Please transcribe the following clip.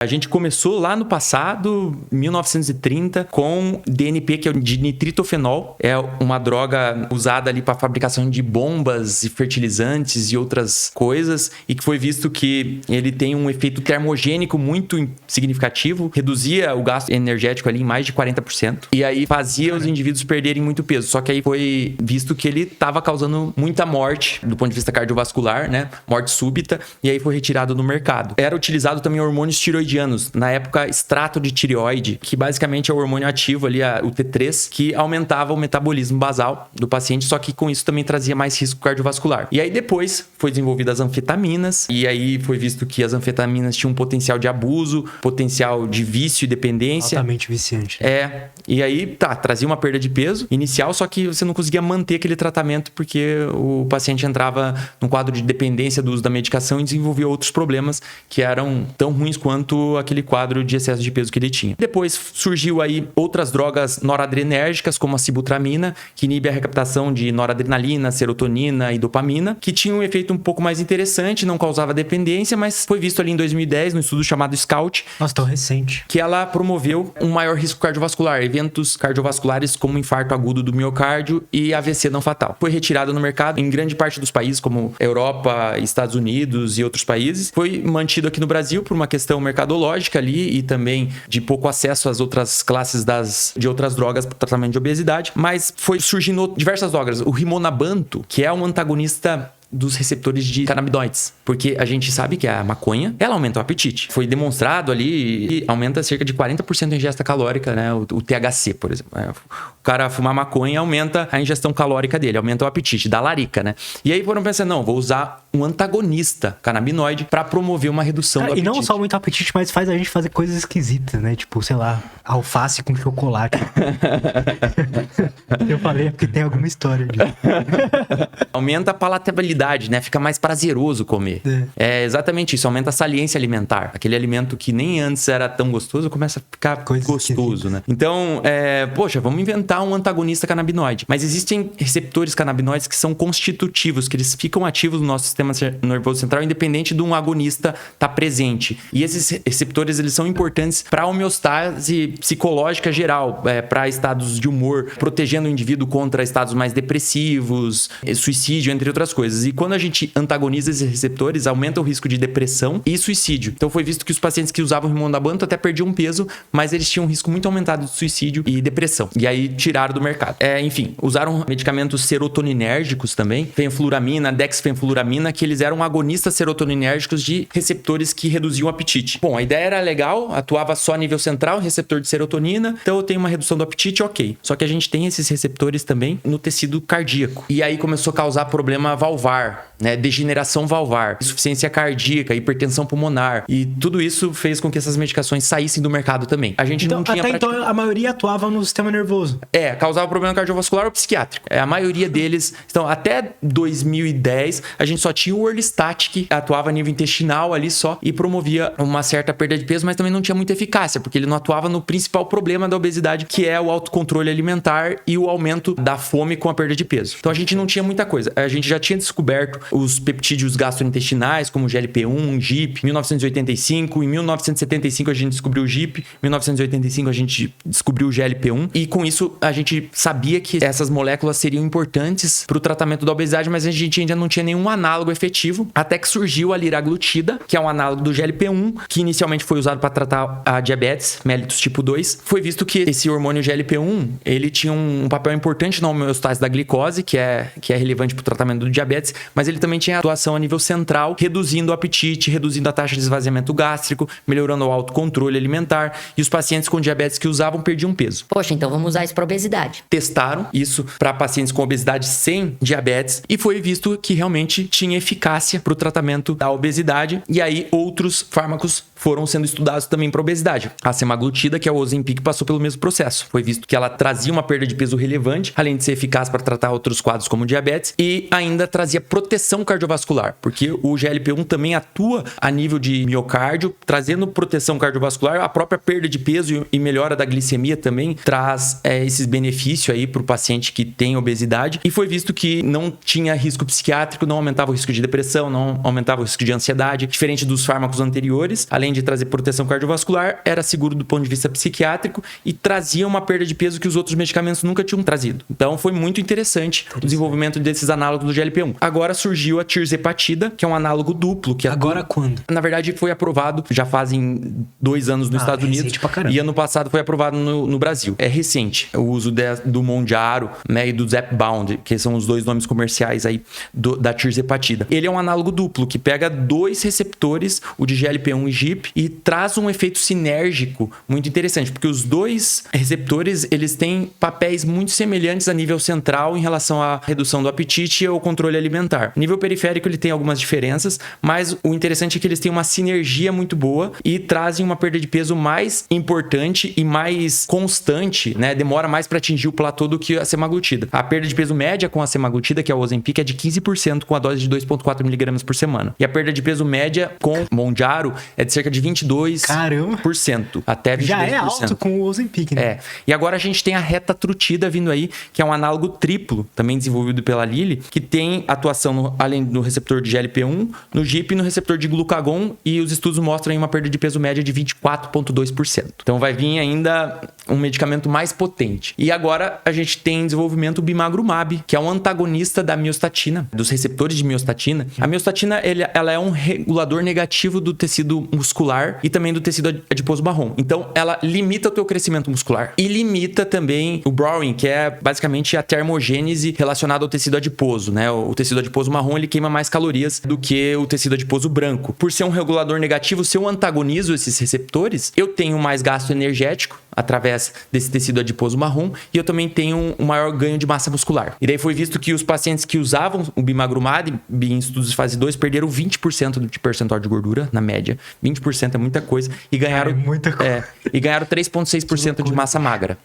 A gente começou lá no passado, 1930, com DNP, que é de nitritofenol. É uma droga usada ali para fabricação de bombas e fertilizantes e outras coisas, e que foi visto que ele tem um efeito termogênico muito significativo, reduzia o gasto energético ali em mais de 40%, e aí fazia os indivíduos perderem muito peso. Só que aí foi visto que ele estava causando muita morte do ponto de vista cardiovascular, né? Morte súbita, e aí foi retirado do mercado. Era utilizado também hormônios tiroidianos, na época extrato de tireoide, que basicamente é o hormônio ativo ali, o T3, que aumentava o metabolismo basal do paciente, só que com isso também trazia mais risco cardiovascular. E aí depois foi desenvolvidas as anfetaminas, e aí foi visto que as anfetaminas tinham um potencial de abuso, potencial de vício e dependência. Altamente viciante. E aí trazia uma perda de peso inicial, só que você não conseguia manter aquele tratamento porque o paciente entrava num quadro de dependência do uso da medicação e desenvolvia outros problemas que eram tão ruins quanto aquele quadro de excesso de peso que ele tinha. Depois surgiu aí outras drogas noradrenérgicas, como a sibutramina, que inibe a recaptação de noradrenalina, serotonina e dopamina, que tinha um efeito um pouco mais interessante, não causava dependência, mas foi visto ali em 2010, no estudo chamado SCOUT. Nossa, tão recente. Que ela promoveu um maior risco cardiovascular, eventos cardiovasculares como infarto agudo do miocárdio e AVC não fatal. Foi retirada no mercado em grande parte dos países, como Europa, Estados Unidos e outros países. Foi mantido aqui no Brasil por uma questão mercadológica ali e também de pouco acesso às outras classes de outras drogas para o tratamento de obesidade, mas foi surgindo diversas drogas. O rimonabanto, que é um antagonista dos receptores de canabinoides, porque a gente sabe que a maconha, ela aumenta o apetite. Foi demonstrado ali e aumenta cerca de 40% a ingesta calórica, né? O THC, por exemplo. O cara fumar maconha aumenta a ingestão calórica dele, aumenta o apetite, dá larica, né? E aí foram pensando, não, vou usar um antagonista canabinoide para promover uma redução do apetite. E não só aumenta o apetite, mas faz a gente fazer coisas esquisitas, né? Tipo, sei lá, alface com chocolate. Eu falei porque tem alguma história disso. Aumenta a palatabilidade, né? Fica mais prazeroso comer. É exatamente isso, aumenta a saliência alimentar. Aquele alimento que nem antes era tão gostoso, começa a ficar gostoso, né? Então, poxa, vamos inventar um antagonista canabinoide. Mas existem receptores canabinoides que são constitutivos, que eles ficam ativos no nosso sistema nervoso central, independente de um agonista estar presente. E esses receptores, eles são importantes para a homeostase psicológica geral, para estados de humor, protegendo o indivíduo contra estados mais depressivos, suicídio, entre outras coisas. E quando a gente antagoniza esses receptores, aumenta o risco de depressão e suicídio. Então foi visto que os pacientes que usavam rimondabanto até perdiam peso, mas eles tinham um risco muito aumentado de suicídio e depressão. E aí tiraram do mercado. Enfim, usaram medicamentos serotoninérgicos também, fenfluramina, dexfenfluramina, que eles eram agonistas serotoninérgicos de receptores que reduziam o apetite. Bom, a ideia era legal, atuava só a nível central, receptor de serotonina, então eu tenho uma redução do apetite, ok. Só que a gente tem esses receptores também no tecido cardíaco. E aí começou a causar problema valvar, né? Degeneração valvar, insuficiência cardíaca, hipertensão pulmonar. E tudo isso fez com que essas medicações saíssem do mercado também. A gente não tinha então a maioria atuava no sistema nervoso. Causava problema cardiovascular ou psiquiátrico. A maioria deles... Então, até 2010, a gente só tinha o Orlistat, que atuava a nível intestinal ali só e promovia uma certa perda de peso, mas também não tinha muita eficácia, porque ele não atuava no principal problema da obesidade, que é o autocontrole alimentar e o aumento da fome com a perda de peso. Então, a gente não tinha muita coisa. A gente já tinha descoberto os peptídeos gastrointestinais, como o GLP-1, GIP, em 1985. Em 1975, a gente descobriu o GIP. Em 1985, a gente descobriu o GLP-1. E com isso, a gente sabia que essas moléculas seriam importantes para o tratamento da obesidade, mas a gente ainda não tinha nenhum análogo efetivo, até que surgiu a liraglutida, que é um análogo do GLP-1, que inicialmente foi usado para tratar a diabetes mellitus tipo 2. Foi visto que esse hormônio GLP-1, ele tinha um papel importante na homeostase da glicose, que é relevante para o tratamento do diabetes, mas ele também tinha atuação a nível central, reduzindo o apetite, reduzindo a taxa de esvaziamento gástrico, melhorando o autocontrole alimentar, e os pacientes com diabetes que usavam perdiam peso. Poxa, então vamos usar isso para obesidade. Testaram isso para pacientes com obesidade sem diabetes e foi visto que realmente tinha eficácia para o tratamento da obesidade, e aí outros fármacos foram sendo estudados também para obesidade. A semaglutida, que é o Ozempic, passou pelo mesmo processo. Foi visto que ela trazia uma perda de peso relevante, além de ser eficaz para tratar outros quadros como diabetes, e ainda trazia proteção cardiovascular, porque o GLP-1 também atua a nível de miocárdio, trazendo proteção cardiovascular. A própria perda de peso e melhora da glicemia também traz esses benefícios aí para o paciente que tem obesidade, e foi visto que não tinha risco psiquiátrico, não aumentava o risco de depressão, não aumentava o risco de ansiedade, diferente dos fármacos anteriores, além além de trazer proteção cardiovascular, era seguro do ponto de vista psiquiátrico e trazia uma perda de peso que os outros medicamentos nunca tinham trazido. Então foi muito interessante o desenvolvimento desses análogos do GLP-1. Agora surgiu a tirzepatida, que é um análogo duplo. Que agora quando? Na verdade foi aprovado, já fazem 2 anos nos Estados Unidos. Pra caramba. E ano passado foi aprovado no Brasil. É recente o uso do Mounjaro, né, e do Zepbound, que são os 2 nomes comerciais aí da tirzepatida. Ele é um análogo duplo, que pega 2 receptores, o de GLP-1 e GIP, e traz um efeito sinérgico muito interessante, porque os 2 receptores, eles têm papéis muito semelhantes a nível central em relação à redução do apetite e ao controle alimentar. Nível periférico, ele tem algumas diferenças, mas o interessante é que eles têm uma sinergia muito boa e trazem uma perda de peso mais importante e mais constante, né? Demora mais para atingir o platô do que a semaglutida. A perda de peso média com a semaglutida, que é o Ozempic, é de 15% com a dose de 2,4 mg por semana. E a perda de peso média com Mounjaro é de cerca de 22%. Caramba! Até 22%. Já é alto com o Ozempic, né? E agora a gente tem a retatrutida vindo aí, que é um análogo triplo, também desenvolvido pela Lilly, que tem atuação além do receptor de GLP-1, no GIP e no receptor de glucagon, e os estudos mostram aí uma perda de peso média de 24,2%. Então vai vir ainda um medicamento mais potente. E agora a gente tem em desenvolvimento o bimagrumab, que é um antagonista da miostatina, dos receptores de miostatina. A miostatina, ela é um regulador negativo do tecido muscular e também do tecido adiposo marrom. Então, ela limita o teu crescimento muscular e limita também o browning, que é basicamente a termogênese relacionada ao tecido adiposo, né? O tecido adiposo marrom, ele queima mais calorias do que o tecido adiposo branco. Por ser um regulador negativo, se eu antagonizo esses receptores, eu tenho mais gasto energético através desse tecido adiposo marrom e eu também tenho um maior ganho de massa muscular. E daí foi visto que os pacientes que usavam o bimagrumab em estudos de fase 2 perderam 20% de percentual de gordura, na média. 20% é muita coisa. E ganharam, muita coisa. E ganharam 3,6% de massa magra.